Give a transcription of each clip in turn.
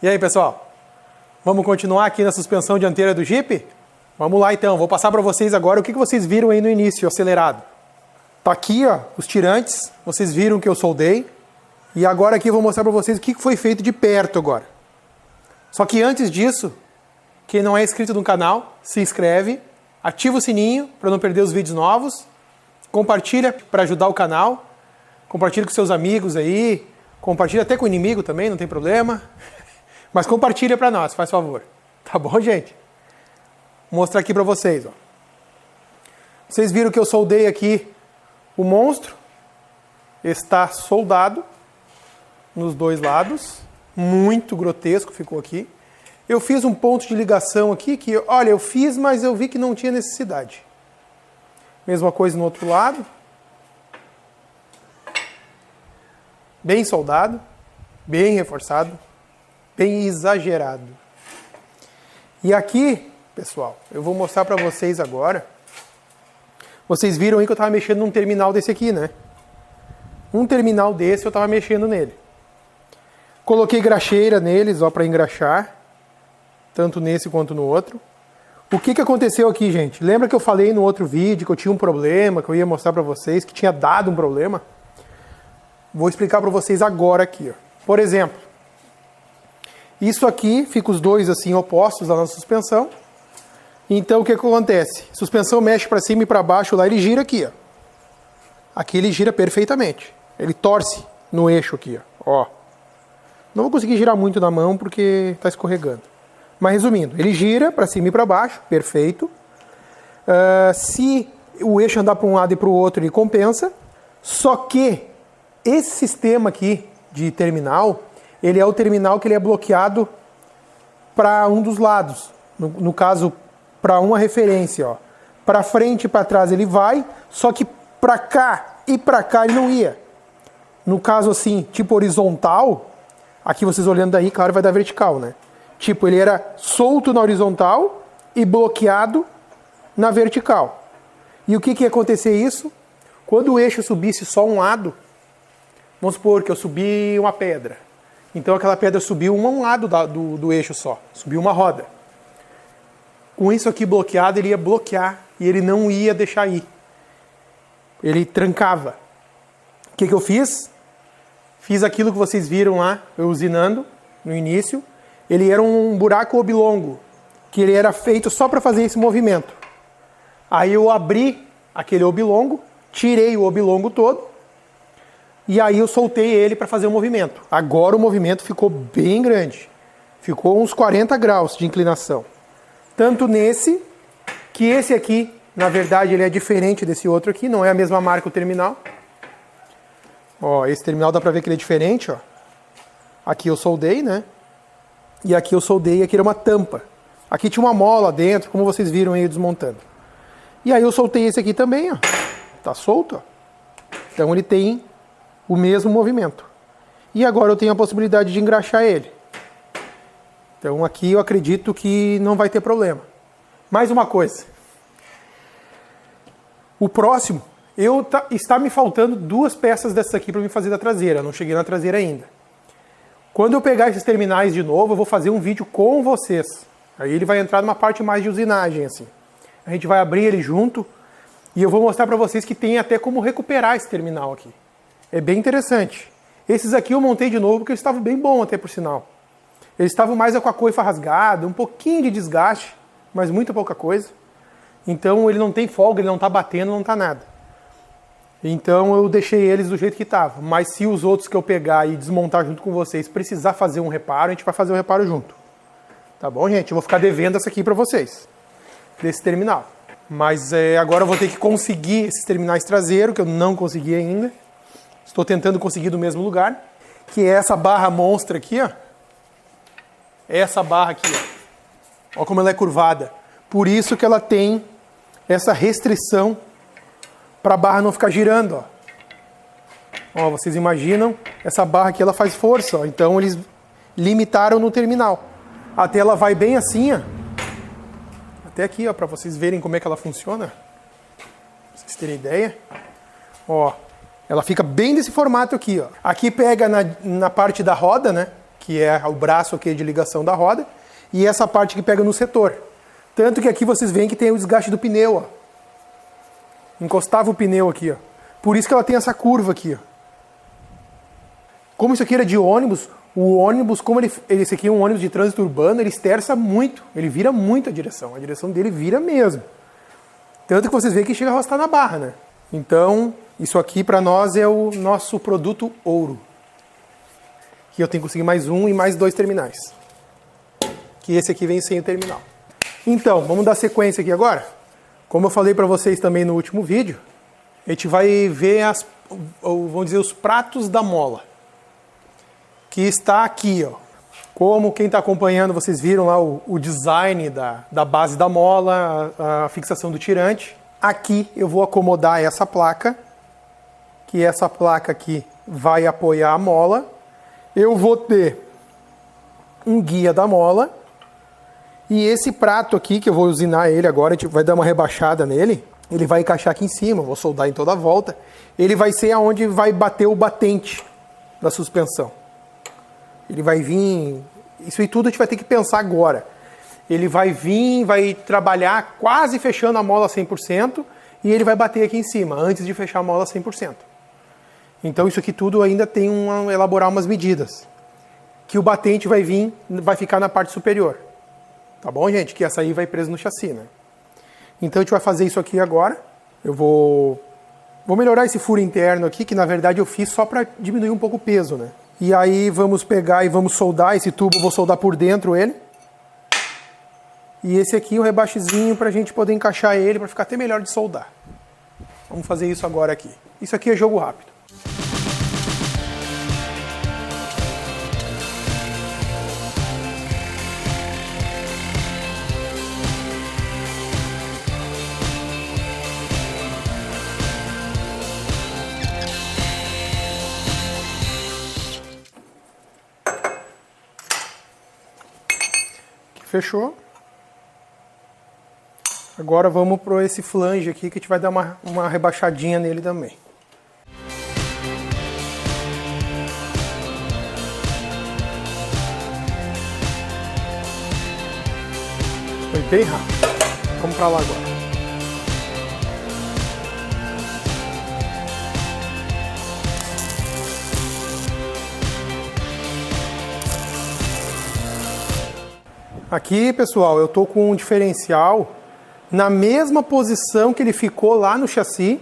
E aí, pessoal? Vamos continuar aqui na suspensão dianteira do Jeep? Vamos lá então, vou passar para vocês agora o que vocês viram aí no início, acelerado. Tá aqui, ó, os tirantes, vocês viram que eu soldei. E agora aqui eu vou mostrar para vocês o que foi feito de perto agora. Só que antes disso, quem não é inscrito no canal, se inscreve, ativa o sininho para não perder os vídeos novos, compartilha para ajudar o canal, compartilha com seus amigos aí, compartilha até com o inimigo também, não tem problema. Mas compartilha para nós, faz favor. Tá bom, gente? Vou mostrar aqui para vocês. Ó. Vocês viram que eu soldei aqui o monstro. Está soldado nos dois lados. Muito grotesco ficou aqui. Eu fiz um ponto de ligação aqui que, olha, eu fiz, mas eu vi que não tinha necessidade. Mesma coisa no outro lado. Bem soldado, bem reforçado, bem exagerado. E aqui, pessoal, eu vou mostrar para vocês agora. Vocês viram aí que eu estava mexendo num terminal desse aqui, né? Um terminal desse eu estava mexendo nele. Coloquei graxeira neles, ó, para engraxar. Tanto nesse quanto no outro. O que aconteceu aqui, gente? Lembra que eu falei no outro vídeo que eu tinha um problema, que eu ia mostrar para vocês, que tinha dado um problema? Vou explicar para vocês agora aqui. Ó. Por exemplo, isso aqui, fica os dois assim opostos da nossa suspensão. Então o que acontece? A suspensão mexe para cima e para baixo, lá ele gira aqui. Ó. Aqui ele gira perfeitamente. Ele torce no eixo aqui. Ó. Não vou conseguir girar muito na mão porque está escorregando. Mas resumindo, ele gira para cima e para baixo, perfeito. Se o eixo andar para um lado e para o outro, ele compensa. Só que esse sistema aqui de terminal, ele é o terminal que ele é bloqueado para um dos lados. No caso, para uma referência. Para frente e para trás ele vai, só que para cá e para cá ele não ia. No caso assim, tipo horizontal, aqui vocês olhando daí, claro, vai dar vertical, né? Tipo, ele era solto na horizontal e bloqueado na vertical. E o que ia acontecer isso? Quando o eixo subisse só um lado, vamos supor que eu subi uma pedra. Então aquela pedra subiu um lado do eixo só. Subiu uma roda. Com isso aqui bloqueado, ele ia bloquear e ele não ia deixar ir. Ele trancava. O que eu fiz? Fiz aquilo que vocês viram lá, eu usinando no início. Ele era um buraco oblongo, que ele era feito só para fazer esse movimento. Aí eu abri aquele oblongo, tirei o oblongo todo, e aí eu soltei ele para fazer o movimento. Agora o movimento ficou bem grande. Ficou uns 40 graus de inclinação. Tanto nesse, que esse aqui, na verdade, ele é diferente desse outro aqui, não é a mesma marca o terminal. Ó, esse terminal dá para ver que ele é diferente, ó. Aqui eu soldei, né? E aqui eu soldei, aqui era uma tampa. Aqui tinha uma mola dentro, como vocês viram aí desmontando. E aí eu soltei esse aqui também, ó. Tá solto, ó. Então ele tem o mesmo movimento. E agora eu tenho a possibilidade de engraxar ele. Então aqui eu acredito que não vai ter problema. Mais uma coisa. O próximo, está me faltando 2 peças dessas aqui para me fazer da traseira. Eu não cheguei na traseira ainda. Quando eu pegar esses terminais de novo, eu vou fazer um vídeo com vocês. Aí ele vai entrar numa parte mais de usinagem, assim. A gente vai abrir ele junto e eu vou mostrar para vocês que tem até como recuperar esse terminal aqui. É bem interessante. Esses aqui eu montei de novo porque eles estavam bem bons até por sinal. Eles estavam mais com a coifa rasgada, um pouquinho de desgaste, mas muito pouca coisa. Então ele não tem folga, ele não está batendo, não está nada. Então eu deixei eles do jeito que estava. Mas se os outros que eu pegar e desmontar junto com vocês precisar fazer um reparo, a gente vai fazer o reparo junto. Tá bom, gente? Eu vou ficar devendo essa aqui para vocês. Desse terminal. Mas agora eu vou ter que conseguir esses terminais traseiros, que eu não consegui ainda. Estou tentando conseguir do mesmo lugar. Que é essa barra monstra aqui, ó. Essa barra aqui, ó. Olha como ela é curvada. Por isso que ela tem essa restrição para a barra não ficar girando, ó. Ó, vocês imaginam, essa barra aqui ela faz força, ó. Então eles limitaram no terminal. Até ela vai bem assim, ó. Até aqui, ó, para vocês verem como é que ela funciona. Pra vocês terem ideia. Ó, ela fica bem desse formato aqui, ó. Aqui pega na parte da roda, né? que é o braço aqui de ligação da roda, e essa parte que pega no setor. Tanto que aqui vocês veem que tem o desgaste do pneu, ó. Encostava o pneu aqui, ó. Por isso que ela tem essa curva aqui, ó. Como isso aqui era de ônibus, o ônibus, como esse aqui é um ônibus de trânsito urbano, ele esterça muito, ele vira muito a direção dele vira mesmo. Tanto que vocês veem que chega a arrastar na barra, né? Então, isso aqui para nós é o nosso produto ouro. Que eu tenho que conseguir mais um e mais 2 terminais. Que esse aqui vem sem o terminal. Então, vamos dar sequência aqui agora. Como eu falei para vocês também no último vídeo, a gente vai ver vamos dizer, os pratos da mola. Que está aqui, ó. Como quem está acompanhando, vocês viram lá o design da base da mola, a fixação do tirante. Aqui eu vou acomodar essa placa, que essa placa aqui vai apoiar a mola. Eu vou ter um guia da mola. E esse prato aqui, que eu vou usinar ele agora, a gente vai dar uma rebaixada nele. Ele vai encaixar aqui em cima, vou soldar em toda a volta. Ele vai ser aonde vai bater o batente da suspensão. Ele vai vir... Isso e tudo a gente vai ter que pensar agora. Ele vai vir, vai trabalhar quase fechando a mola 100% e ele vai bater aqui em cima, antes de fechar a mola 100%. Então isso aqui tudo ainda tem elaborar umas medidas. Que o batente vai vir, vai ficar na parte superior. Tá bom, gente? Que essa aí vai preso no chassi, né? Então a gente vai fazer isso aqui agora. Eu vou melhorar esse furo interno aqui, que na verdade eu fiz só para diminuir um pouco o peso, né? E aí vamos pegar e vamos soldar esse tubo, eu vou soldar por dentro ele. E esse aqui o rebaixezinho para a gente poder encaixar ele, para ficar até melhor de soldar. Vamos fazer isso agora aqui. Isso aqui é jogo rápido. Fechou. Agora vamos para esse flange aqui que a gente vai dar uma rebaixadinha nele também. Foi bem rápido. Vamos para lá agora. Aqui, pessoal, eu estou com um diferencial na mesma posição que ele ficou lá no chassi.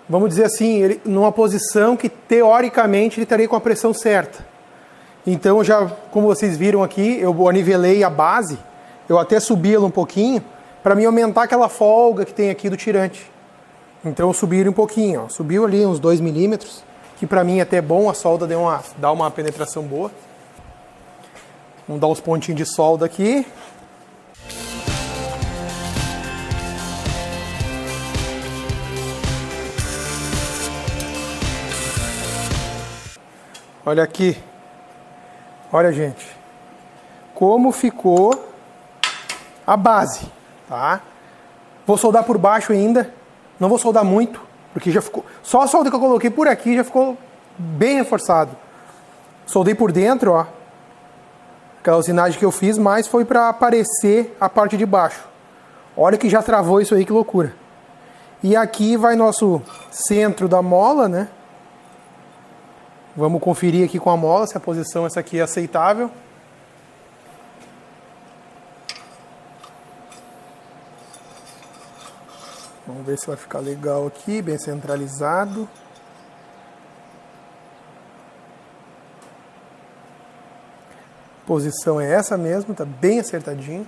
Vamos dizer assim, ele numa posição que teoricamente ele estaria com a pressão certa. Então, já, como vocês viram aqui, eu anivelei a base, eu até subi ela um pouquinho, para mim aumentar aquela folga que tem aqui do tirante. Então eu subi ele um pouquinho, ó. Subiu ali uns 2 milímetros, que para mim é até bom, a solda dá uma penetração boa. Vamos dar uns pontinhos de solda aqui. Olha aqui. Olha, gente. Como ficou a base, tá? Vou soldar por baixo ainda. Não vou soldar muito, porque já ficou... Só a solda que eu coloquei por aqui já ficou bem reforçado. Soldei por dentro, ó. Aquela usinagem que eu fiz, mas foi para aparecer a parte de baixo. Olha que já travou isso aí, que loucura. E aqui vai nosso centro da mola, né? Vamos conferir aqui com a mola se a posição essa aqui é aceitável. Vamos ver se vai ficar legal aqui, bem centralizado. Posição é essa mesmo, tá bem acertadinho.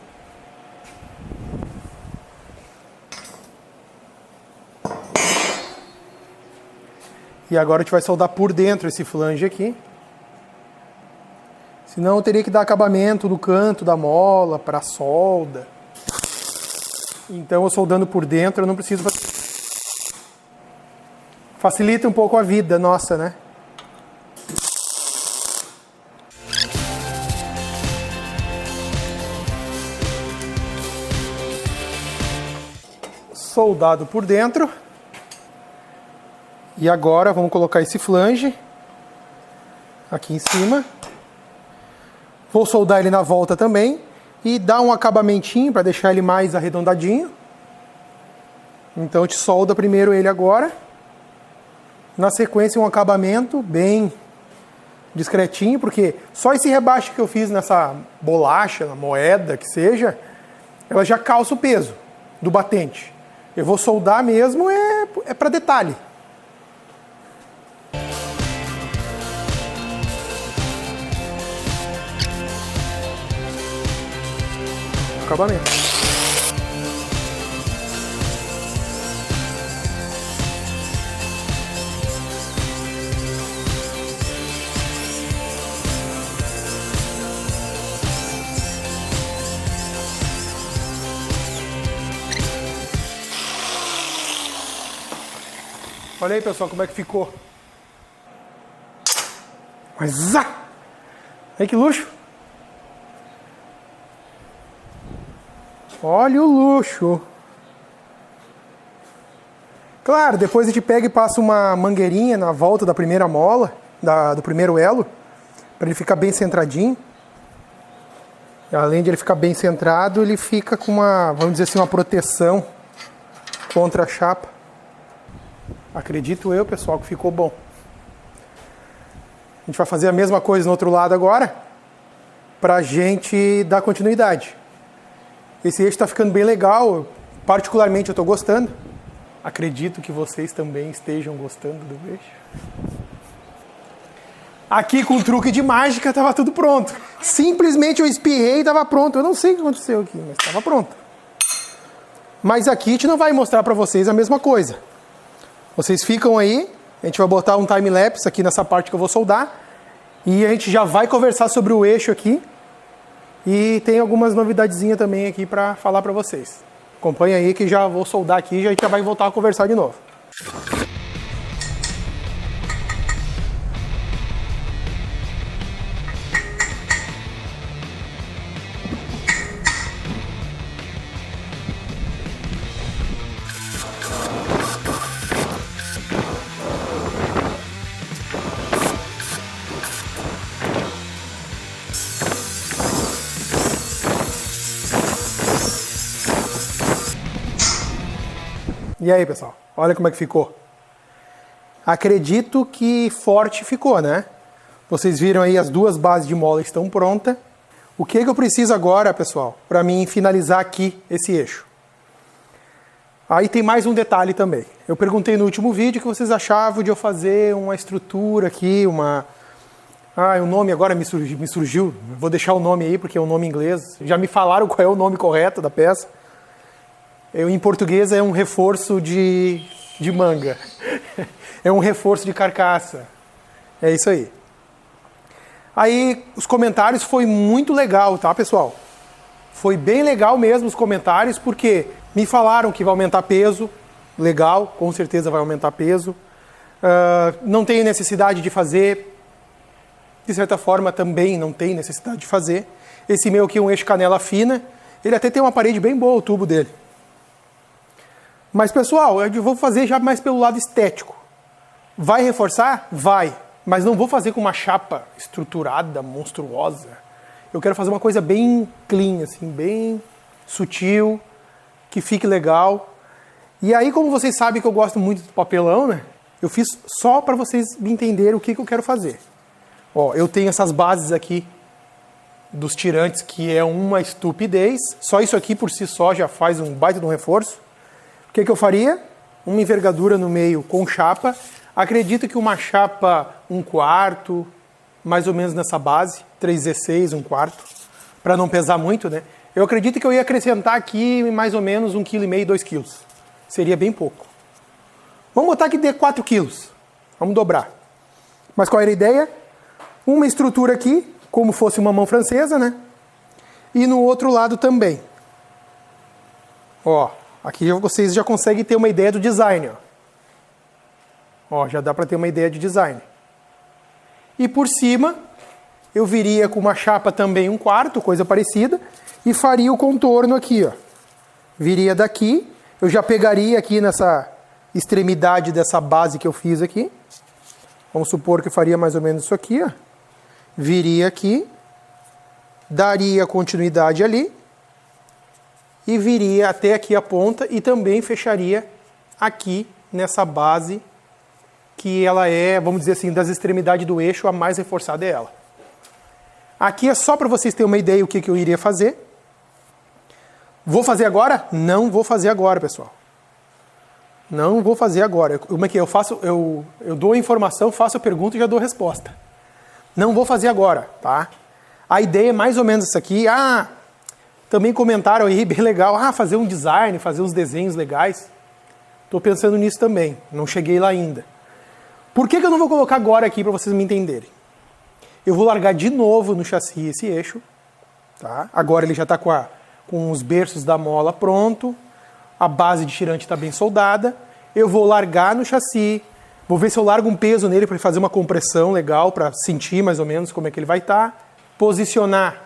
E agora a gente vai soldar por dentro esse flange aqui. Senão eu teria que dar acabamento no canto da mola para solda. Então eu soldando por dentro eu não preciso... Facilita um pouco a vida nossa, né? Soldado por dentro. E agora vamos colocar esse flange aqui em cima. Vou soldar ele na volta também e dar um acabamentinho para deixar ele mais arredondadinho. Então a gente solda primeiro ele agora. Na sequência um acabamento bem discretinho, porque só esse rebaixo que eu fiz nessa bolacha, na moeda que seja, ela já calça o peso do batente. Eu vou soldar mesmo, é para detalhe. Acabamento. Olha aí, pessoal, como é que ficou. Mas, aí que luxo. Olha o luxo. Claro, depois a gente pega e passa uma mangueirinha na volta da primeira mola, do primeiro elo, para ele ficar bem centradinho. Além de ele ficar bem centrado, ele fica com uma, vamos dizer assim, uma proteção contra a chapa. Acredito eu, pessoal, que ficou bom. A gente vai fazer a mesma coisa no outro lado agora, para a gente dar continuidade. Esse eixo está ficando bem legal, particularmente eu estou gostando. Acredito que vocês também estejam gostando do eixo. Aqui com truque de mágica estava tudo pronto. Simplesmente eu espirrei e estava pronto. Eu não sei o que aconteceu aqui, mas estava pronto. Mas aqui a gente não vai mostrar para vocês a mesma coisa. Vocês ficam aí, a gente vai botar um time-lapse aqui nessa parte que eu vou soldar. E a gente já vai conversar sobre o eixo aqui. E tem algumas novidadezinhas também aqui para falar para vocês. Acompanha aí que já vou soldar aqui e a gente já vai voltar a conversar de novo. E aí, pessoal? Olha como é que ficou. Acredito que forte ficou, né? Vocês viram aí as duas bases de mola estão prontas. O que eu preciso agora, pessoal, para mim finalizar aqui esse eixo? Aí tem mais um detalhe também. Eu perguntei no último vídeo o que vocês achavam de eu fazer uma estrutura aqui, o nome agora me surgiu. Vou deixar o nome aí porque é um nome em inglês. Já me falaram qual é o nome correto da peça. Em português é um reforço de manga. É um reforço de carcaça. É isso aí. Aí os comentários foi muito legal, tá, pessoal? Foi bem legal mesmo os comentários, porque me falaram que vai aumentar peso. Legal, com certeza vai aumentar peso. Não tenho necessidade de fazer. De certa forma também não tem necessidade de fazer. Esse meu aqui é um eixo canela fina. Ele até tem uma parede bem boa, o tubo dele. Mas, pessoal, eu vou fazer já mais pelo lado estético. Vai reforçar? Vai. Mas não vou fazer com uma chapa estruturada, monstruosa. Eu quero fazer uma coisa bem clean, assim, bem sutil, que fique legal. E aí, como vocês sabem que eu gosto muito do papelão, né? Eu fiz só para vocês me entenderem o que eu quero fazer. Ó, eu tenho essas bases aqui dos tirantes, que é uma estupidez. Só isso aqui por si só já faz um baita de um reforço. O que eu faria? Uma envergadura no meio com chapa. Acredito que uma chapa 1/4, mais ou menos nessa base, 3/16, 1/4, para não pesar muito, né? Eu acredito que eu ia acrescentar aqui mais ou menos 1,5 kg, 2 kg. Seria bem pouco. Vamos botar que dê 4 kg. Vamos dobrar. Mas qual era a ideia? Uma estrutura aqui, como fosse uma mão francesa, né? E no outro lado também. Ó. Aqui vocês já conseguem ter uma ideia do design. Ó, já dá para ter uma ideia de design. E por cima, eu viria com uma chapa também 1/4, coisa parecida, e faria o contorno aqui. Ó. Viria daqui, eu já pegaria aqui nessa extremidade dessa base que eu fiz aqui. Vamos supor que eu faria mais ou menos isso aqui. Ó. Viria aqui daria continuidade ali e viria até aqui a ponta e também fecharia aqui nessa base que ela é, vamos dizer assim, das extremidades do eixo, a mais reforçada é ela. Aqui é só para vocês terem uma ideia o que eu iria fazer. Vou fazer agora? Não vou fazer agora, pessoal. Não vou fazer agora. Como é que eu faço? Eu dou a informação, faço a pergunta e já dou a resposta. Não vou fazer agora, tá? A ideia é mais ou menos isso aqui. Também comentaram aí, bem legal. Fazer um design, fazer uns desenhos legais. Estou pensando nisso também. Não cheguei lá ainda. Por que eu não vou colocar agora aqui para vocês me entenderem? Eu vou largar de novo no chassi esse eixo. Tá? Agora ele já está com os berços da mola pronto. A base de tirante está bem soldada. Eu vou largar no chassi. Vou ver se eu largo um peso nele para fazer uma compressão legal, para sentir mais ou menos como é que ele vai estar. Posicionar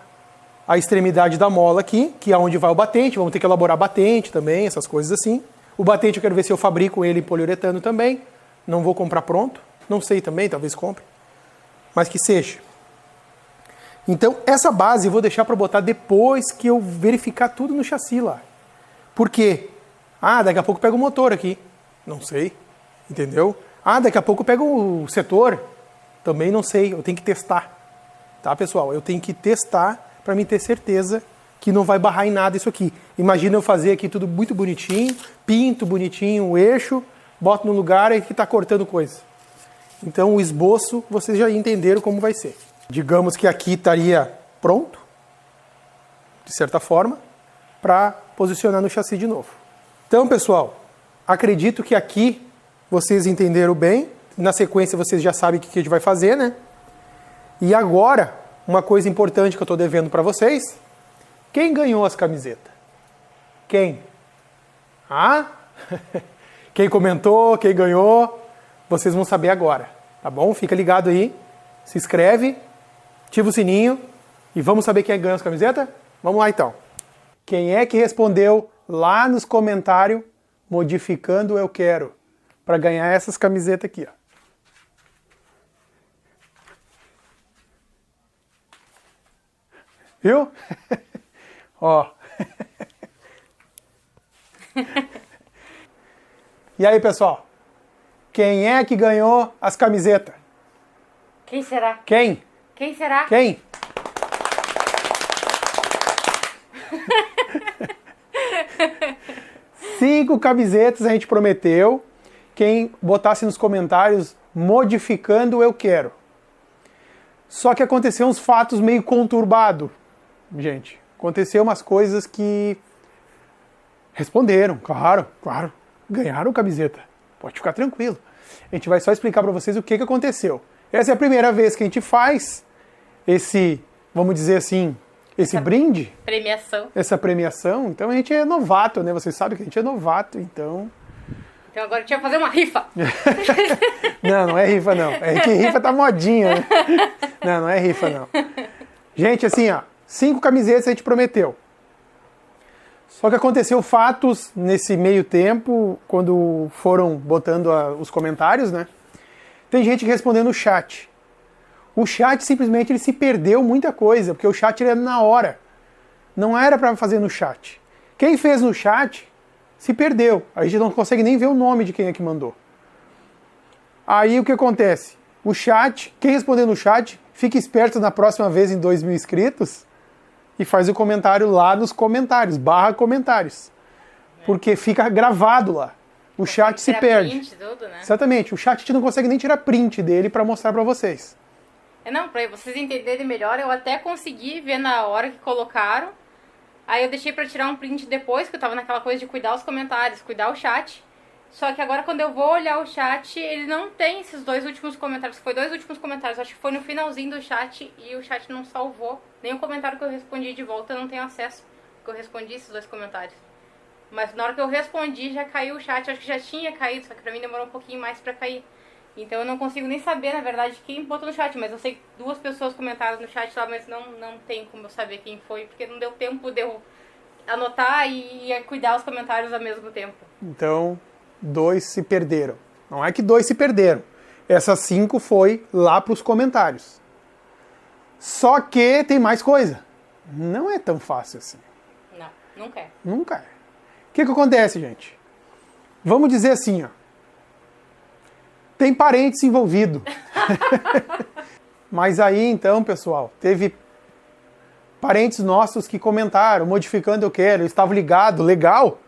a extremidade da mola aqui, que é onde vai o batente. Vamos ter que elaborar batente também, essas coisas assim. O batente eu quero ver se eu fabrico ele em poliuretano também. Não vou comprar pronto. Não sei também, talvez compre. Mas que seja. Então, essa base eu vou deixar para botar depois que eu verificar tudo no chassi lá. Por quê? Daqui a pouco pega o motor aqui. Não sei. Entendeu? Daqui a pouco pega o setor. Também não sei. Eu tenho que testar. Tá, pessoal? Eu tenho que testar para me ter certeza que não vai barrar em nada isso aqui. Imagina eu fazer aqui tudo muito bonitinho, pinto bonitinho o eixo, boto no lugar e que está cortando coisa. Então o esboço, vocês já entenderam como vai ser. Digamos que aqui estaria pronto, de certa forma, para posicionar no chassi de novo. Então, pessoal, acredito que aqui vocês entenderam bem. Na sequência vocês já sabem o que a gente vai fazer, né? E agora, uma coisa importante que eu estou devendo para vocês. Quem ganhou as camisetas? Quem? Quem comentou, quem ganhou, vocês vão saber agora, tá bom? Fica ligado aí, se inscreve, ativa o sininho e vamos saber quem ganhou as camisetas? Vamos lá então. Quem é que respondeu lá nos comentários, modificando eu quero, para ganhar essas camisetas aqui, ó. Viu? Ó. E aí, pessoal? Quem é que ganhou as camisetas? Quem será? Quem? Quem será? Quem? Cinco camisetas a gente prometeu. Quem botasse nos comentários modificando eu quero. Só que aconteceu uns fatos meio conturbados, gente. Aconteceu umas coisas que responderam, claro. Ganharam camiseta. Pode ficar tranquilo. A gente vai só explicar para vocês o que aconteceu. Essa é a primeira vez que a gente faz esse, vamos dizer assim, esse brinde. Premiação. Essa premiação. Então a gente é novato, né? Vocês sabem que a gente é novato, então... Então agora a gente vai fazer uma rifa. Não é rifa não. É que rifa tá modinha, né? Não é rifa não. Gente, assim, ó, 5 camisetas a gente prometeu. Só que aconteceu fatos nesse meio tempo, quando foram botando os comentários, né? Tem gente respondendo no chat. O chat simplesmente ele se perdeu muita coisa, porque o chat ele é na hora. Não era para fazer no chat. Quem fez no chat se perdeu. A gente não consegue nem ver o nome de quem é que mandou. Aí o que acontece? O chat, quem responder no chat, fica esperto na próxima vez em 2.000 inscritos e faz o comentário lá nos comentários, /comentários. Porque fica gravado lá. O chat se perde. Print, tudo, né? Exatamente. O chat a gente não consegue nem tirar print dele para mostrar para vocês. Não, para vocês entenderem melhor, eu até consegui ver na hora que colocaram. Aí eu deixei pra tirar um print depois, que eu tava naquela coisa de cuidar os comentários, cuidar o chat. Só que agora quando eu vou olhar o chat, ele não tem esses 2 últimos comentários. Foi 2 últimos comentários, acho que foi no finalzinho do chat e o chat não salvou. Nem o comentário que eu respondi de volta eu não tenho acesso, porque eu respondi esses 2 comentários. Mas na hora que eu respondi já caiu o chat, acho que já tinha caído, só que pra mim demorou um pouquinho mais pra cair. Então eu não consigo nem saber, na verdade, quem botou no chat, mas eu sei que 2 pessoas comentaram no chat lá, mas não tem como eu saber quem foi, porque não deu tempo de eu anotar e cuidar os comentários ao mesmo tempo. Então, 2 se perderam. Não é que 2 se perderam. Essas 5 foi lá para os comentários. Só que tem mais coisa. Não é tão fácil assim. Não, nunca é. Nunca é. O que acontece, gente? Vamos dizer assim, ó. Tem parentes envolvidos. Mas aí, então, pessoal, teve parentes nossos que comentaram, modificando eu quero, eu estava ligado, legal.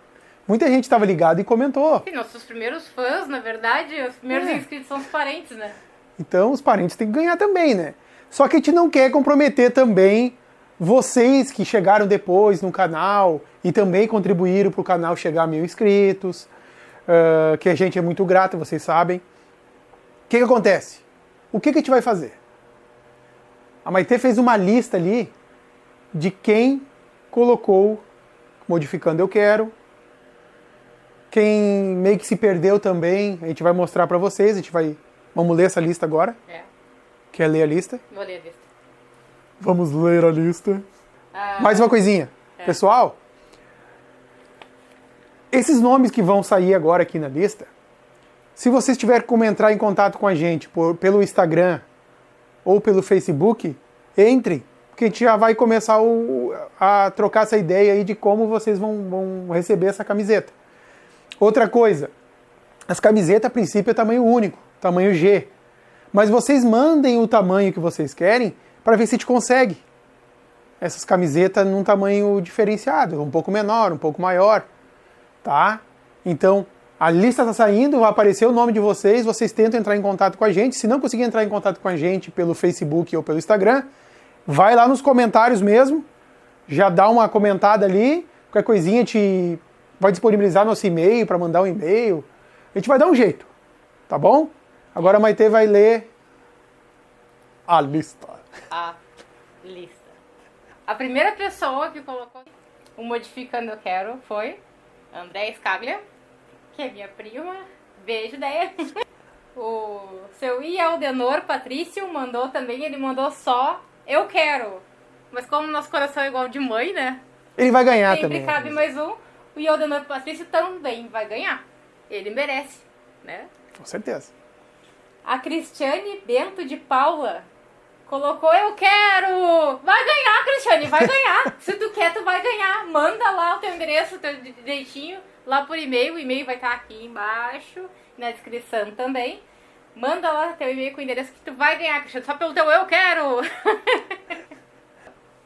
Muita gente estava ligado e comentou. Sim, nossos primeiros fãs, na verdade, os primeiros inscritos são os parentes, né? Então, os parentes têm que ganhar também, né? Só que a gente não quer comprometer também vocês que chegaram depois no canal e também contribuíram para o canal chegar a 1000 inscritos, que a gente é muito grato, vocês sabem. O que acontece? O que a gente vai fazer? A Maitê fez uma lista ali de quem colocou modificando eu quero, quem meio que se perdeu também, a gente vai mostrar para vocês, vamos ler essa lista agora. Quer ler a lista? Vou ler a lista. Vamos ler a lista. Mais uma coisinha. Pessoal, esses nomes que vão sair agora aqui na lista, se vocês tiverem como entrar em contato com a gente pelo Instagram ou pelo Facebook, entre, porque a gente já vai começar a trocar essa ideia aí de como vocês vão receber essa camiseta. Outra coisa, as camisetas a princípio é tamanho único, tamanho G. Mas vocês mandem o tamanho que vocês querem para ver se a gente consegue essas camisetas num tamanho diferenciado, um pouco menor, um pouco maior, tá? Então, a lista está saindo, vai aparecer o nome de vocês, vocês tentam entrar em contato com a gente. Se não conseguir entrar em contato com a gente pelo Facebook ou pelo Instagram, vai lá nos comentários mesmo, já dá uma comentada ali, qualquer coisinha a gente vai disponibilizar nosso e-mail para mandar um e-mail. A gente vai dar um jeito, tá bom? Agora a Maitê vai ler a lista. A lista. A primeira pessoa que colocou o Modificando Eu Quero foi André Scaglia, que é minha prima. Beijo, Deia. O seu Aldenor Patrício mandou também, ele mandou só eu quero. Mas como nosso coração é igual de mãe, né? Ele vai ganhar sempre também. Sempre cabe mais um. O Aldenor Patrício também vai ganhar. Ele merece, né? Com certeza. A Cristiane Bento de Paula colocou eu quero. Vai ganhar, Cristiane, vai ganhar. Se tu quer, tu vai ganhar. Manda lá o teu endereço, o teu direitinho, lá por e-mail. O e-mail vai estar aqui embaixo, na descrição também. Manda lá teu e-mail com o endereço que tu vai ganhar, Cristiane, só pelo teu eu quero.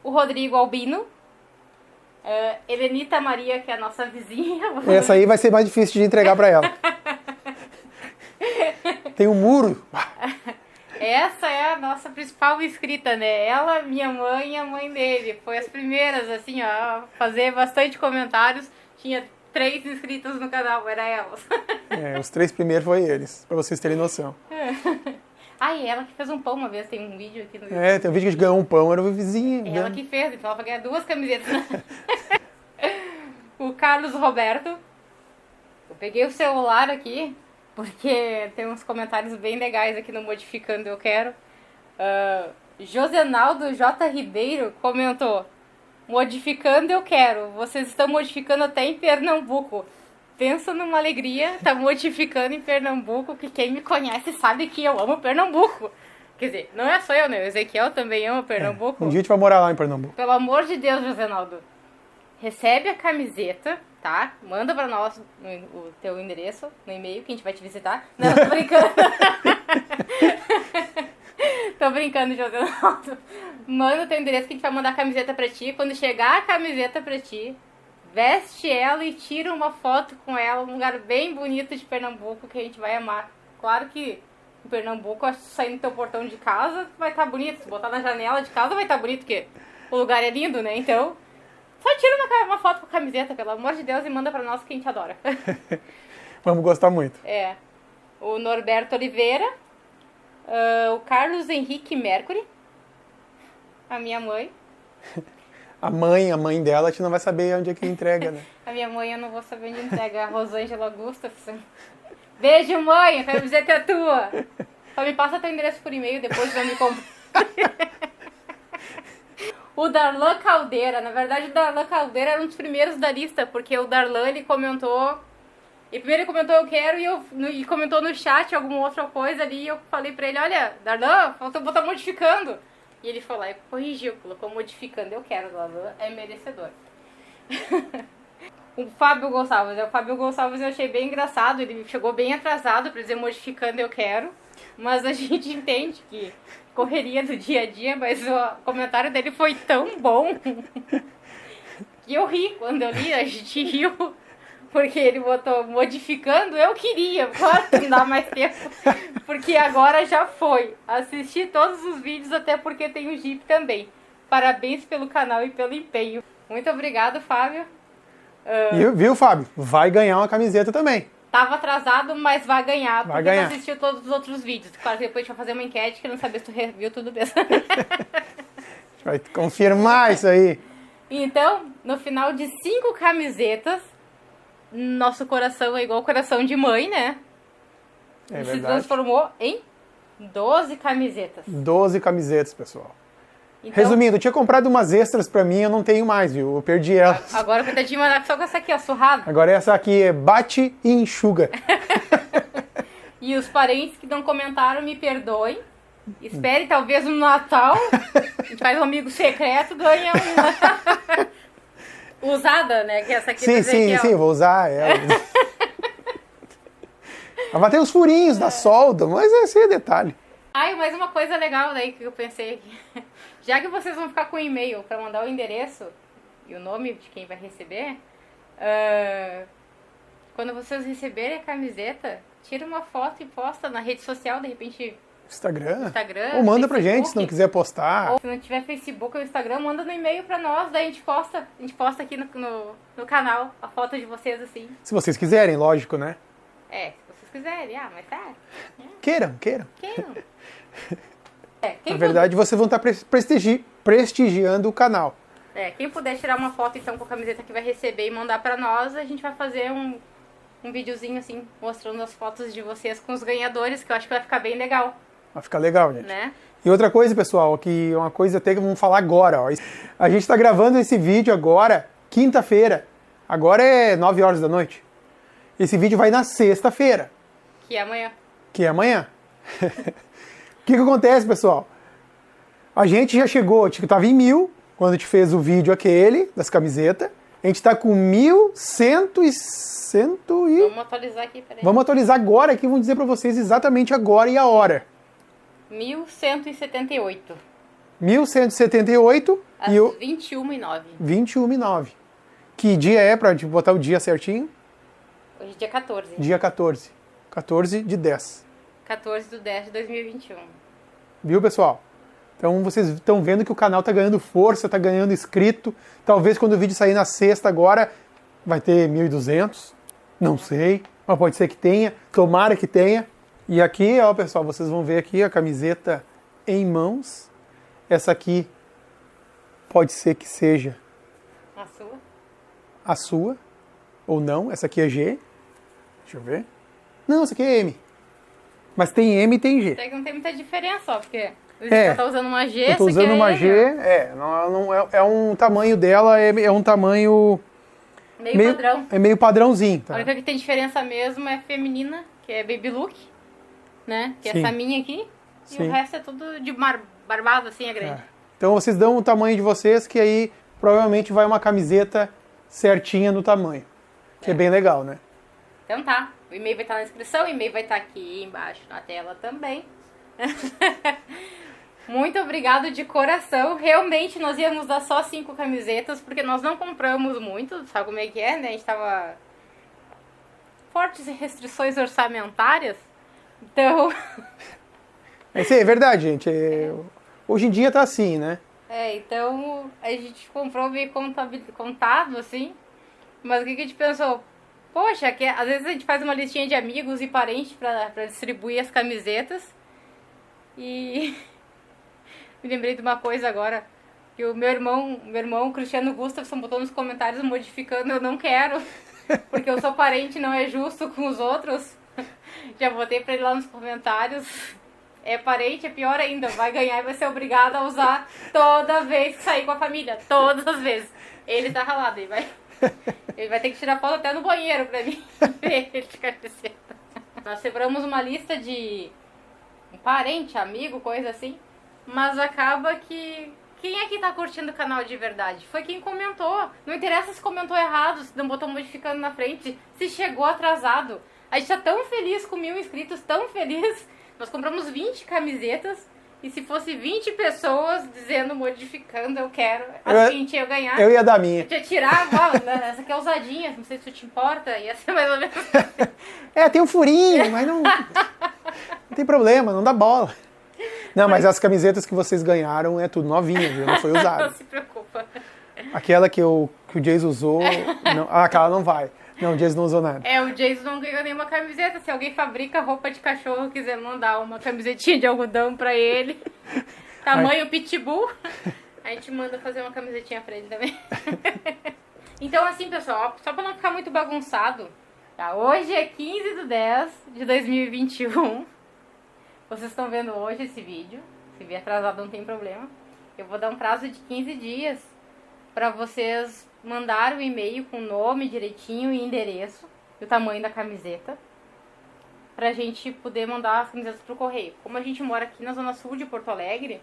O Rodrigo Albino. Helenita Maria, que é a nossa vizinha. Essa aí vai ser mais difícil de entregar para ela. Tem um muro. Essa é a nossa principal inscrita, né? Ela, minha mãe e a mãe dele. Foi as primeiras, assim, ó, a fazer bastante comentários. Tinha 3 inscritos no canal, era elas. Os 3 primeiros foi eles, pra vocês terem noção. E ela que fez um pão uma vez, tem um vídeo aqui no YouTube. Tem um vídeo que a gente ganhou um pão, era o vizinho. Ela que fez, então ela vai ganhar 2 camisetas. O Carlos Roberto. Eu peguei o celular aqui, porque tem uns comentários bem legais aqui no Modificando Eu Quero. Josenaldo J. Ribeiro comentou: Modificando Eu Quero, vocês estão modificando até em Pernambuco. Pensa numa alegria, tá modificando em Pernambuco, que quem me conhece sabe que eu amo Pernambuco. Quer dizer, não é só eu, né? O Ezequiel também ama Pernambuco. Um dia a gente vai morar lá em Pernambuco. Pelo amor de Deus, Josenaldo. Recebe a camiseta, tá? Manda pra nós o teu endereço no e-mail que a gente vai te visitar. Não, tô brincando. Tô brincando, Josenaldo. Manda o teu endereço que a gente vai mandar a camiseta pra ti. Quando chegar a camiseta pra ti, veste ela e tira uma foto com ela, um lugar bem bonito de Pernambuco que a gente vai amar. Claro que em Pernambuco, acho que saindo do teu portão de casa vai estar bonito. Se botar na janela de casa vai estar bonito, porque o lugar é lindo, né? Então, só tira uma foto com a camiseta, pelo amor de Deus, e manda pra nós que a gente adora. Vamos gostar muito. O Norberto Oliveira, o Carlos Henrique Mercury, a minha mãe. A mãe dela, a gente não vai saber onde é que entrega, né? A minha mãe eu não vou saber onde entrega. A Rosângela Gustafsson. Beijo, mãe! A camiseta é tua! Só me passa teu endereço por e-mail, depois eu me compro. O Darlan Caldeira. Na verdade, o Darlan Caldeira era um dos primeiros da lista, porque o Darlan, ele comentou... E primeiro ele comentou eu quero e comentou no chat alguma outra coisa ali, e eu falei pra ele, olha, Darlan, faltou botar modificando. E ele foi lá e corrigiu, colocou modificando eu quero, Lavan é merecedor. O Fábio Gonçalves eu achei bem engraçado, ele chegou bem atrasado pra dizer modificando eu quero, mas a gente entende que correria do dia a dia, mas o comentário dele foi tão bom que eu ri quando eu li, a gente riu, porque ele botou modificando, eu queria, claro, não dá mais tempo, porque agora já foi. Assisti todos os vídeos, até porque tem o Jeep também. Parabéns pelo canal e pelo empenho. Muito obrigado, Fábio. Viu, Fábio? Vai ganhar uma camiseta também. Tava atrasado, mas vai ganhar, Vai porque ganhar. tu assistiu todos os outros vídeos. Claro que depois a gente vai fazer uma enquete, querendo saber se tu reviu tudo mesmo. A gente vai confirmar isso aí. Então, no final de 5 camisetas, nosso coração é igual coração de mãe, né? É Se verdade. transformou em 12 camisetas. 12 camisetas, pessoal. Então, Resumindo, eu tinha comprado umas extras pra mim, eu não tenho mais, viu? Eu perdi elas. agora coitadinho, mas só com essa aqui, ó, surrada. Agora essa aqui é bate e enxuga. E os parentes que não comentaram, me perdoem. Espere, talvez no Natal. A gente faz um amigo secreto, ganha uma usada, né? Que essa aqui Sim, vou usar ela. Ela vai ter os furinhos da solda, mas esse é detalhe. Ai, mais uma coisa legal daí que eu pensei aqui. Já que vocês vão ficar com o e-mail para mandar o endereço e o nome de quem vai receber, quando vocês receberem a camiseta, tira uma foto e posta na rede social, de repente Instagram? Instagram, Ou manda pra Facebook. gente, se não quiser postar. Ou se não tiver Facebook ou Instagram, manda no e-mail pra nós, daí a gente posta aqui no canal a foto de vocês assim. Se vocês quiserem, lógico, né? Se vocês quiserem, mas tá. Queiram. Quem Na verdade, vocês vão estar prestigiando o canal. quem puder tirar uma foto então com a camiseta que vai receber e mandar pra nós, a gente vai fazer um videozinho assim, mostrando as fotos de vocês com os ganhadores, que eu acho que vai ficar bem legal, Vai ficar legal, gente. né? E outra coisa, pessoal, que uma coisa até que vamos falar agora, ó. A gente está gravando esse vídeo agora, quinta-feira. Agora é 9 horas da noite. Esse vídeo vai na sexta-feira, Que é amanhã. que é amanhã. O que acontece, pessoal? A gente já chegou, estava em 1.000 quando a gente fez o vídeo aquele das camisetas. A gente está com 1.100 e... Vamos atualizar aqui, peraí. Vamos atualizar agora aqui, vamos dizer para vocês exatamente agora e a hora. 1178. 1.178 Às e o 21h09. 21h09. Que dia é para botar o dia certinho? Hoje é dia 14. Dia 14. 14 de 10. 14/10/2021. Viu, pessoal? Então vocês estão vendo que o canal tá ganhando força, tá ganhando inscrito. Talvez quando o vídeo sair na sexta agora vai ter 1.200. Não sei. Mas pode ser que tenha. Tomara que tenha. E aqui, ó, pessoal, vocês vão ver aqui a camiseta em mãos. Essa aqui pode ser que seja A sua? a sua, ou não. Essa aqui é G. Deixa eu ver. Não, essa aqui é M. Mas tem M e tem G. Até que não tem muita diferença, ó, porque É. você tá usando uma G, Eu tô essa aqui usando uma M, G, é um tamanho dela, é um tamanho meio padrão. é meio padrãozinho, A tá? única que tem diferença mesmo é feminina, que é Baby Look, né? Que é Sim. essa minha aqui. E Sim. o resto é tudo de barbado, assim, é grande. É. Então vocês dão o tamanho de vocês, que aí provavelmente vai uma camiseta certinha no tamanho. Que é bem legal, né? Então tá, o e-mail vai estar na descrição, o e-mail vai estar aqui embaixo na tela também. Muito obrigado de coração. Realmente nós íamos dar só 5 camisetas, porque nós não compramos muito, sabe como é que é, né? A gente tava fortes restrições orçamentárias. Então, Isso aí é verdade, gente. Hoje em dia tá assim, né? então a gente comprou meio contado, assim. Mas o que a gente pensou? Poxa, que às vezes a gente faz uma listinha de amigos e parentes pra distribuir as camisetas. E me lembrei de uma coisa agora, que o meu irmão, o Cristiano Gustafsson, botou nos comentários modificando, eu não quero, porque eu sou parente, não é justo com os outros. Já botei pra ele lá nos comentários. É parente, é pior ainda, vai ganhar e vai ser obrigado a usar toda vez que sair com a família, todas as vezes. Ele tá ralado, ele vai ter que tirar foto até no banheiro pra mim ver ele de camiseta. Nós separamos uma lista de um parente, amigo, coisa assim, mas acaba que... Quem é que tá curtindo o canal de verdade? Foi quem comentou. Não interessa se comentou errado, se não botou modificando na frente, se chegou atrasado. A gente tá tão feliz com 1000 inscritos, tão feliz. Nós compramos 20 camisetas. E se fosse 20 pessoas dizendo, modificando, eu quero, a gente ia ganhar. Eu ia dar a minha. Eu ia tirar agora, né? Essa aqui é ousadinha, não sei se isso te importa, ia ser mais ou menos assim. Tem um furinho, mas não tem problema, não dá bola. Não, mas as camisetas que vocês ganharam é tudo novinha, viu? Não foi usada. Não se preocupa. Aquela que o Jason usou... Não, aquela não vai. Não, o Jason não usou nada. O Jason não ganhou nenhuma camiseta. Se alguém fabrica roupa de cachorro e quiser mandar uma camisetinha de algodão pra ele, tamanho pitbull, a gente manda fazer uma camisetinha pra ele também. Então, assim, pessoal, só pra não ficar muito bagunçado, tá? Hoje é 15/10/2021. Vocês estão vendo hoje esse vídeo. Se vier atrasado não tem problema. Eu vou dar um prazo de 15 dias pra vocês mandarem o e-mail com o nome direitinho e endereço e o tamanho da camiseta pra gente poder mandar as camisetas pro correio. Como a gente mora aqui na zona sul de Porto Alegre,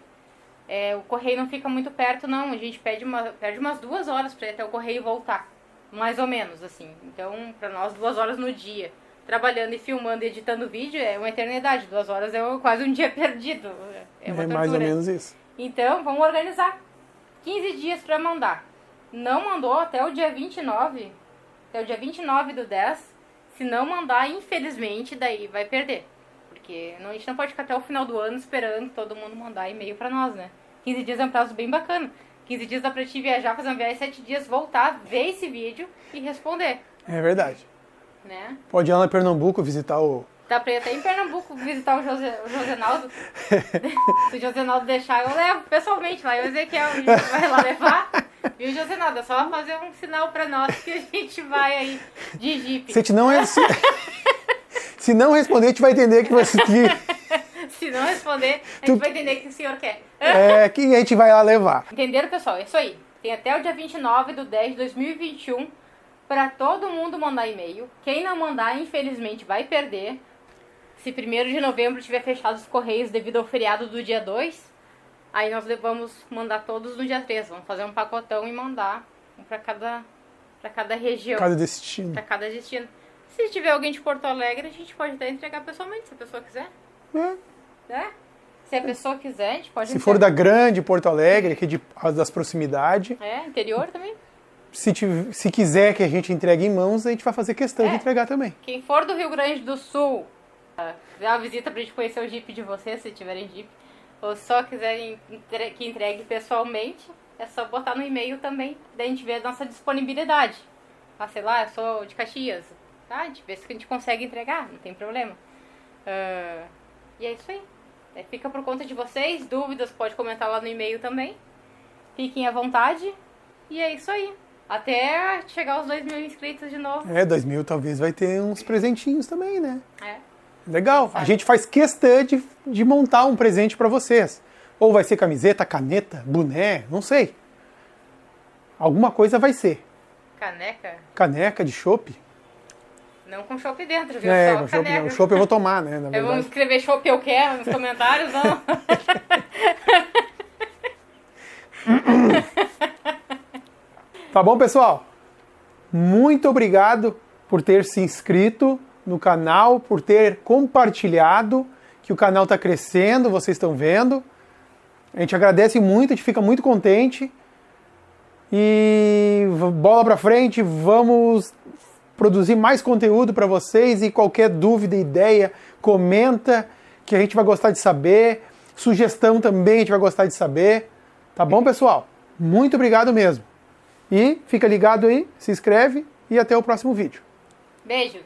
o correio não fica muito perto não, a gente perde umas 2 horas pra ir até o correio voltar, mais ou menos assim. Então pra nós 2 horas no dia, trabalhando e filmando e editando vídeo é uma eternidade, 2 horas é quase um dia perdido, é uma tortura. Mais ou menos isso. Então vamos organizar 15 dias pra mandar. Não mandou até o dia 29, até o dia 29/10, se não mandar, infelizmente, daí vai perder. Porque a gente não pode ficar até o final do ano esperando todo mundo mandar e-mail pra nós, né? 15 dias é um prazo bem bacana. 15 dias dá pra te viajar, fazer uma viagem, 7 dias, voltar, ver esse vídeo e responder. É verdade. Né? Pode ir lá em Pernambuco visitar o... Dá pra ir até em Pernambuco visitar o Josenaldo. Se o Josenaldo deixar, eu levo pessoalmente lá. Eu e o Ezequiel, a gente vai lá levar. Viu, Josenaldo? É só fazer um sinal pra nós que a gente vai aí de Jeep. Se não responder, a gente vai entender que você... Se não responder, a gente vai entender que o senhor quer. Que a gente vai lá levar. Entenderam, pessoal? É isso aí. Tem até o dia 29/10/2021 pra todo mundo mandar e-mail. Quem não mandar, infelizmente, vai perder. Se 1º de novembro tiver fechado os correios devido ao feriado do dia 2, aí nós vamos mandar todos no dia 3. Vamos fazer um pacotão e mandar um pra cada região. Cada destino. Pra cada destino. Se tiver alguém de Porto Alegre, a gente pode até entregar pessoalmente, se a pessoa quiser. Né? Se a pessoa quiser, a gente pode entregar. Se for da grande Porto Alegre, aqui das proximidades. Interior também. Se quiser que a gente entregue em mãos, a gente vai fazer questão de entregar também. Quem for do Rio Grande do Sul, fizer uma visita pra gente conhecer o Jeep de vocês, se tiverem Jeep, ou só quiserem que entregue pessoalmente, é só botar no e-mail também, daí a gente vê a nossa disponibilidade. Sei lá, eu sou de Caxias, tá? A gente vê se a gente consegue entregar, não tem problema. E é isso aí. Fica por conta de vocês, dúvidas pode comentar lá no e-mail também. Fiquem à vontade. E é isso aí. Até chegar aos 2.000 inscritos de novo. 2.000 talvez vai ter uns presentinhos também, né? Legal. Sabe? A gente faz questão de montar um presente pra vocês. Ou vai ser camiseta, caneta, boné, não sei. Alguma coisa vai ser. Caneca? Caneca de chopp. Não com chopp dentro, viu? Só com chopp não. Chopp eu vou tomar, né? Na verdade. Vamos escrever chopp eu quero nos comentários, não? Tá bom, pessoal? Muito obrigado por ter se inscrito no canal, por ter compartilhado, que o canal está crescendo, vocês estão vendo. A gente agradece muito, a gente fica muito contente. E bola pra frente, vamos produzir mais conteúdo para vocês e qualquer dúvida, ideia, comenta, que a gente vai gostar de saber. Sugestão também a gente vai gostar de saber. Tá bom, pessoal? Muito obrigado mesmo. E fica ligado aí, se inscreve e até o próximo vídeo. Beijo!